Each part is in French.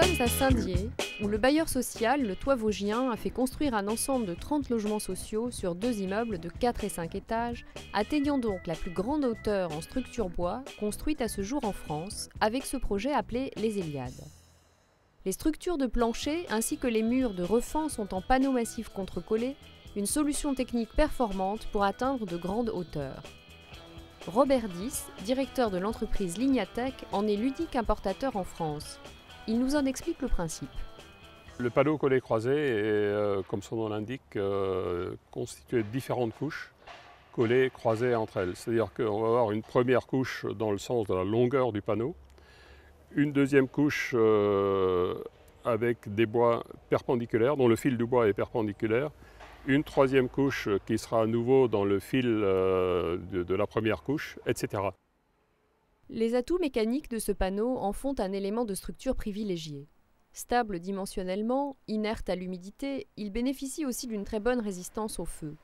sommes à Saint-Dié, où le bailleur social, le Toit Vosgien, a fait construire un ensemble de 30 logements sociaux sur 2 immeubles de 4 et 5 étages, atteignant donc la plus grande hauteur en structure bois construite à ce jour en France, avec ce projet appelé les Héliades. Les structures de plancher ainsi que les murs de refend sont en panneaux massifs contre-collés, une solution technique performante pour atteindre de grandes hauteurs. Robert Dys, directeur de l'entreprise Lignatech, en est l'unique importateur en France. Il nous en explique le principe. Le panneau collé croisé est, comme son nom l'indique, constitué de différentes couches collées, croisées entre elles. C'est-à-dire qu'on va avoir une première couche dans le sens de la longueur du panneau, une deuxième couche avec des bois perpendiculaires, dont le fil du bois est perpendiculaire, une troisième couche qui sera à nouveau dans le fil de la première couche, etc. Les atouts mécaniques de ce panneau en font un élément de structure privilégié. Stable dimensionnellement, inerte à l'humidité, il bénéficie aussi d'une très bonne résistance au feu.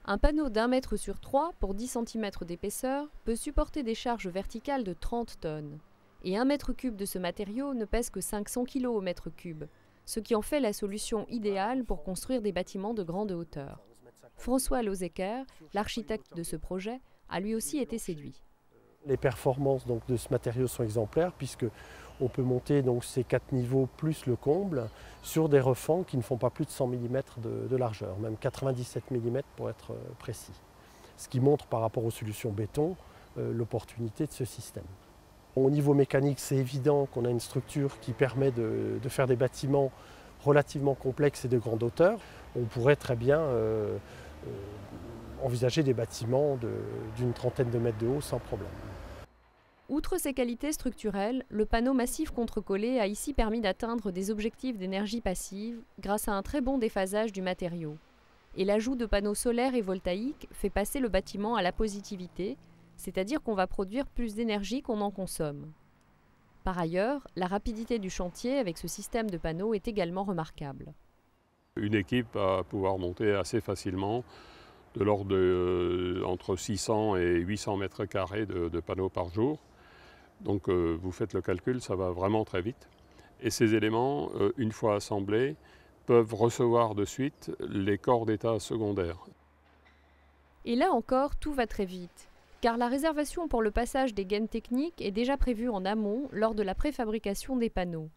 Un panneau d'1 mètre sur 3 pour 10 cm d'épaisseur peut supporter des charges verticales de 30 tonnes. Et 1 mètre cube de ce matériau ne pèse que 500 kg au mètre cube, ce qui en fait la solution idéale pour construire des bâtiments de grande hauteur. François Lozecker, l'architecte de ce projet, a lui aussi été séduit. Les performances donc, de ce matériau sont exemplaires puisque on peut monter donc, ces 4 niveaux plus le comble sur des refends qui ne font pas plus de 100 mm de largeur, même 97 mm pour être précis. Ce qui montre par rapport aux solutions béton l'opportunité de ce système. Au niveau mécanique, c'est évident qu'on a une structure qui permet de faire des bâtiments relativement complexes et de grande hauteur. On pourrait très bien envisager des bâtiments d'une trentaine de mètres de haut sans problème. Outre ses qualités structurelles, le panneau massif contre-collé a ici permis d'atteindre des objectifs d'énergie passive grâce à un très bon déphasage du matériau. Et l'ajout de panneaux solaires et voltaïques fait passer le bâtiment à la positivité, c'est-à-dire qu'on va produire plus d'énergie qu'on en consomme. Par ailleurs, la rapidité du chantier avec ce système de panneaux est également remarquable. Une équipe va pouvoir monter assez facilement de l'ordre de entre 600 et 800 mètres carrés de panneaux par jour. Donc vous faites le calcul, ça va vraiment très vite. Et ces éléments, une fois assemblés, peuvent recevoir de suite les corps d'état secondaires. Et là encore, tout va très vite, car la réservation pour le passage des gaines techniques est déjà prévue en amont lors de la préfabrication des panneaux.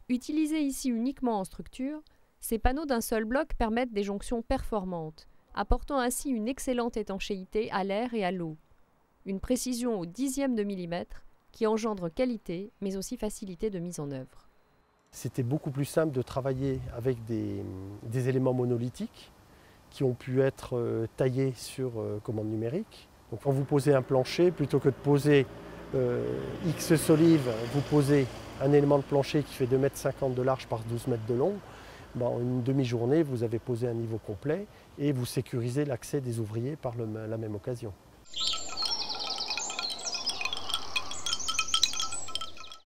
Utilisés ici uniquement en structure, ces panneaux d'un seul bloc permettent des jonctions performantes, apportant ainsi une excellente étanchéité à l'air et à l'eau. Une précision au dixième de millimètre qui engendre qualité, mais aussi facilité de mise en œuvre. C'était beaucoup plus simple de travailler avec des éléments monolithiques qui ont pu être taillés sur commande numérique. Donc quand vous posez un plancher, plutôt que de poser X solives, vous posez un élément de plancher qui fait 2,50 m de large par 12 mètres de long. En une demi-journée, vous avez posé un niveau complet et vous sécurisez l'accès des ouvriers par la même occasion.